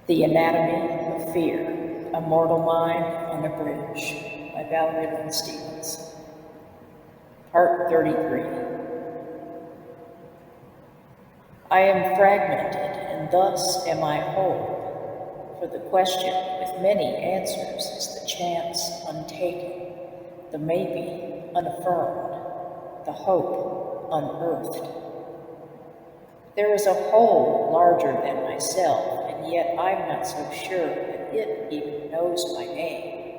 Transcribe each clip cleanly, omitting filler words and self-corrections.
The Anatomy of Fear, A Mortal Mind Unabridged by Valerie Stevens. Part 33. I am fragmented, and thus am I whole, for the question with many answers is the chance untaken, the maybe unaffirmed, the hope unearthed. There is a whole larger than myself, and yet I'm not so sure that it even knows my name.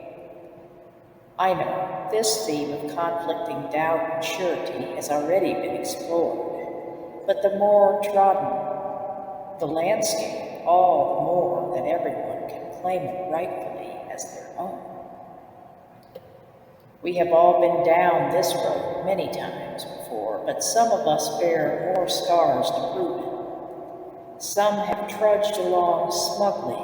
I know this theme of conflicting doubt and surety has already been explored, but the more trodden the landscape, all the more that everyone can claim it rightfully as their own. We have all been down this road many times before, but some of us bear more scars to prove it. Some have trudged along smugly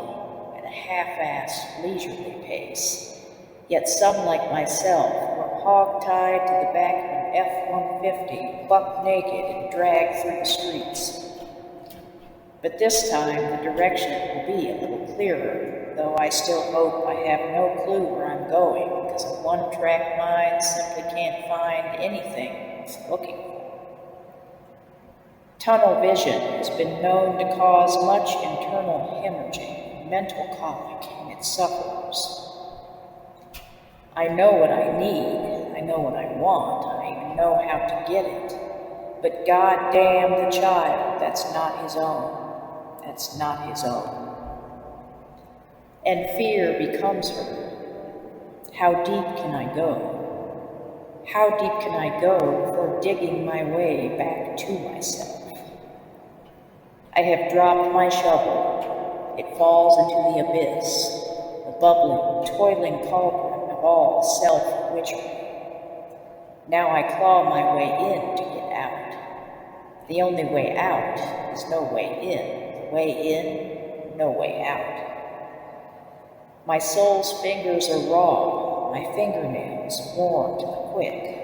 at a half-assed, leisurely pace, yet some, like myself, were hog-tied to the back of an F-150, buck naked and dragged through the streets. But this time the direction will be a little clearer, though I still hope I have no clue where I'm going, because a one-track mind simply can't find anything it's looking for. Tunnel vision has been known to cause much internal hemorrhaging and mental colic in its sufferers. I know what I need, I know what I want, I even know how to get it. But God damn the child, that's not his own. That's not his own. And fear becomes her. How deep can I go? How deep can I go before digging my way back to myself? I have dropped my shovel. It falls into the abyss, the bubbling, toiling cauldron of all self-witchery. Now I claw my way in to get out. The only way out is no way in. The way in, no way out. My soul's fingers are raw, my fingernails worn to the quick.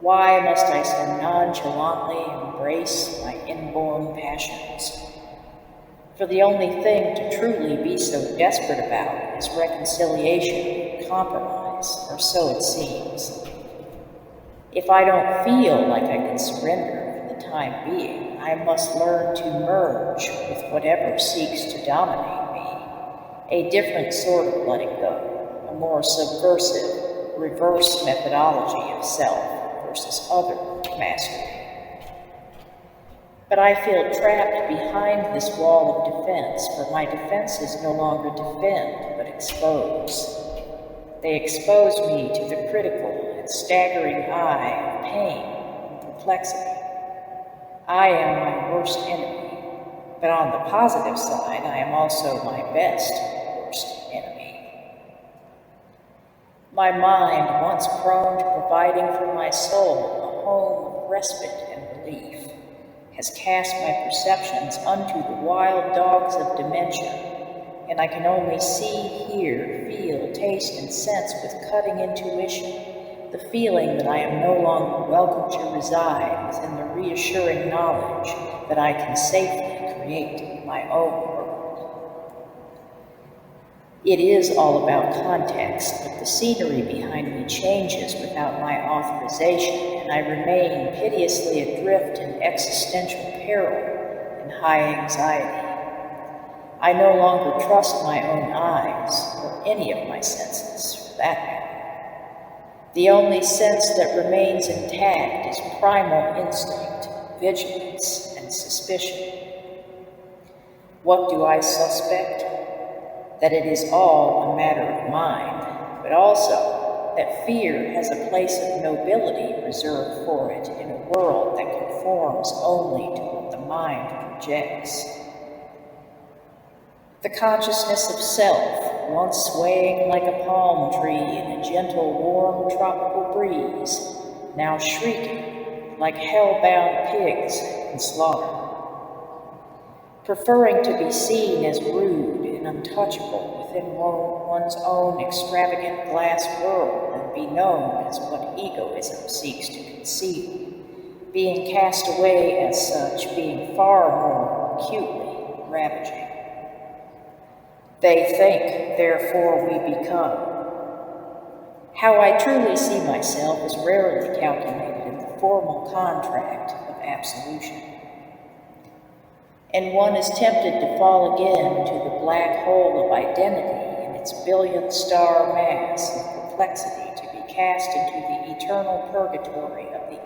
Why must I so nonchalantly embrace my inborn passions? For the only thing to truly be so desperate about is reconciliation, compromise, or so it seems. If I don't feel like I can surrender for the time being, I must learn to merge with whatever seeks to dominate me. A different sort of letting go, a more subversive, reverse methodology of self versus other mastery. But I feel trapped behind this wall of defense, for my defenses no longer defend, but expose. They expose me to the critical and staggering eye of pain and perplexity. I am my worst enemy, but on the positive side, I am also my best worst enemy. My mind, once prone to providing for my soul a home of respite and relief, has cast my perceptions unto the wild dogs of dementia, and I can only see, hear, feel, taste, and sense with cutting intuition the feeling that I am no longer welcome to reside within the reassuring knowledge that I can safely create my own world. It is all about context, but the scenery behind me changes without my authorization, and I remain piteously adrift in existential peril and high anxiety. I no longer trust my own eyes, or any of my senses, for that matter. The only sense that remains intact is primal instinct, vigilance, and suspicion. What do I suspect? That it is all a matter of mind, but also that fear has a place of nobility reserved for it in a world that conforms only to what the mind projects. The consciousness of self, once swaying like a palm tree in a gentle, warm tropical breeze, now shrieking like hell-bound pigs in slaughter. Preferring to be seen as rude and untouchable within one's own extravagant glass world and be known as what egoism seeks to conceal, being cast away as such, being far more acutely ravaging. They think, therefore we become. How I truly see myself is rarely calculated in the formal contract of absolution. And one is tempted to fall again into the black hole of identity in its billion-star mass of perplexity, to be cast into the eternal purgatory of the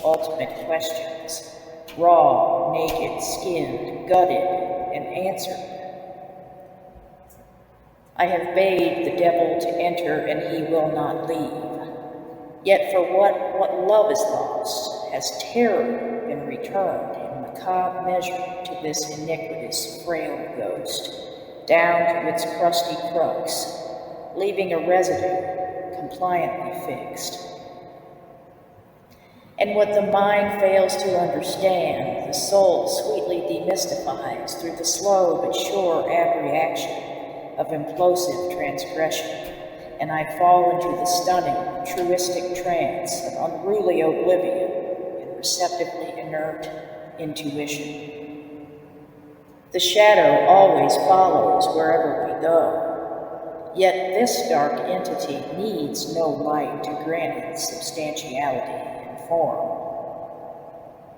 ultimate questions, raw, naked, skinned, gutted, and answered. I have bade the devil to enter, and he will not leave. Yet for what love is lost, has terror been returned in macabre measure to this iniquitous, frail ghost, down to its crusty crux, leaving a residue compliantly fixed. And what the mind fails to understand, the soul sweetly demystifies through the slow but sure abreaction of implosive transgression, and I fall into the stunning, truistic trance of unruly oblivion and receptively inert intuition. The shadow always follows wherever we go, yet this dark entity needs no light to grant it substantiality and form.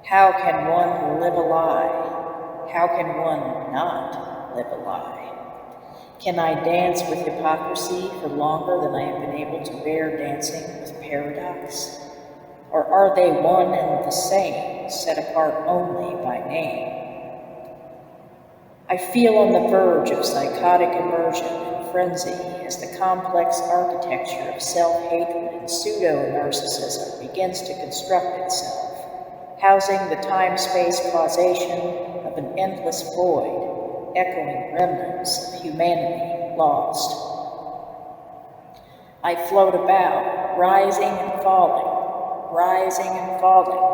How can one live a lie? How can one not live a lie? Can I dance with hypocrisy for longer than I have been able to bear dancing with paradox? Or are they one and the same, set apart only by name? I feel on the verge of psychotic immersion and frenzy as the complex architecture of self-hatred and pseudo-narcissism begins to construct itself, housing the time-space causation of an endless void, echoing remnants of humanity lost. I float about, rising and falling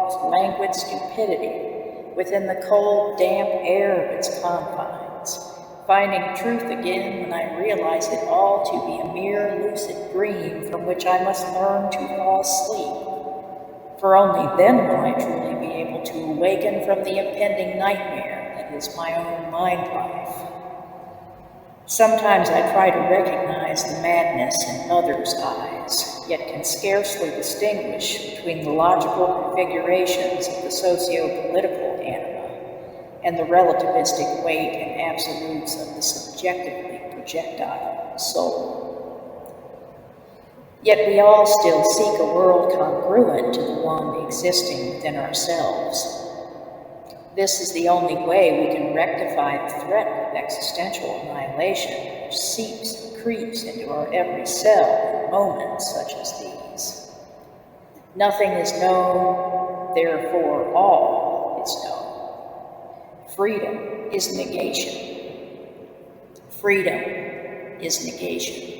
with languid stupidity within the cold, damp air of its confines, finding truth again when I realize it all to be a mere lucid dream from which I must learn to fall asleep, for only then will I truly be able to awaken from the impending nightmare that is my own mind life. Sometimes I try to recognize the madness in others' eyes, yet can scarcely distinguish between the logical configurations of the socio-political anima and the relativistic weight and absolutes of the subjectively projectile soul. Yet we all still seek a world congruent to the one existing within ourselves. This is the only way we can rectify the threat of existential annihilation which seeps and creeps into our every cell in moments such as these. Nothing is known, therefore all is known. Freedom is negation. Freedom is negation.